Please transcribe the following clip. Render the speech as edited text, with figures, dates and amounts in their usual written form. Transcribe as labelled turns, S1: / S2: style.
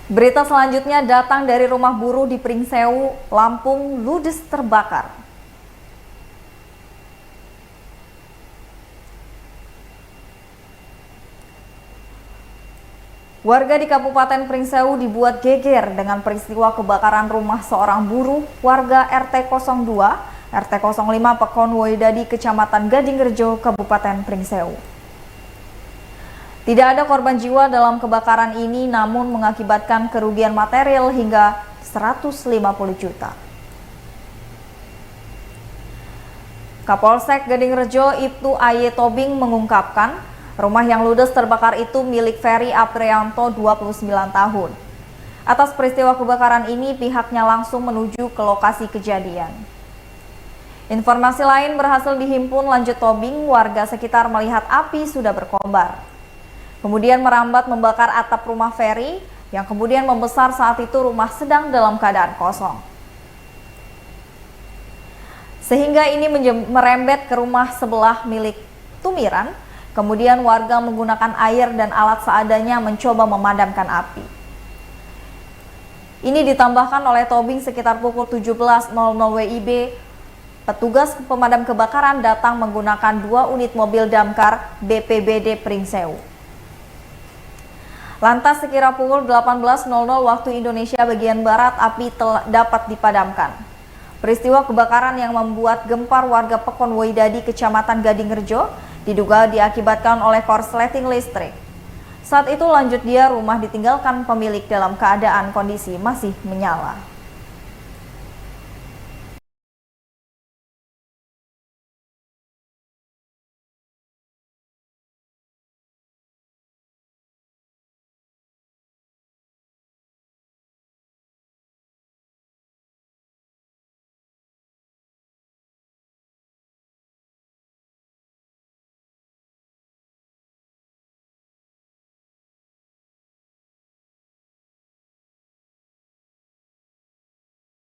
S1: Berita selanjutnya datang dari rumah buruh di Pringsewu, Lampung, ludes terbakar. Warga di Kabupaten Pringsewu dibuat geger dengan peristiwa kebakaran rumah seorang buruh warga RT 02, RT 05 Pekon Woidadi, Kecamatan Gadingrejo, Kabupaten Pringsewu. Tidak ada korban jiwa dalam kebakaran ini, namun mengakibatkan kerugian material hingga 150 juta. Kapolsek Gadingrejo Ibtu Aye Tobing mengungkapkan, rumah yang ludes terbakar itu milik Ferry Aprianto, 29 tahun. Atas peristiwa kebakaran ini, pihaknya langsung menuju ke lokasi kejadian. Informasi lain berhasil dihimpun, lanjut Tobing, warga sekitar melihat api sudah berkobar. Kemudian merambat membakar atap rumah Ferry, yang kemudian membesar saat itu rumah sedang dalam keadaan kosong. Sehingga ini merembet ke rumah sebelah milik Tumiran. Kemudian warga menggunakan air dan alat seadanya mencoba memadamkan api. Ini ditambahkan oleh Tobing sekitar pukul 17.00 WIB, petugas pemadam kebakaran datang menggunakan 2 unit mobil damkar BPBD Pringsewu. Lantas sekira pukul 18.00 waktu Indonesia bagian Barat, api dapat dipadamkan. Peristiwa kebakaran yang membuat gempar warga Pekon Woidadi, Kecamatan Gadingrejo, diduga diakibatkan oleh korsleting listrik. Saat itu lanjut dia, rumah ditinggalkan pemilik dalam keadaan kondisi masih menyala.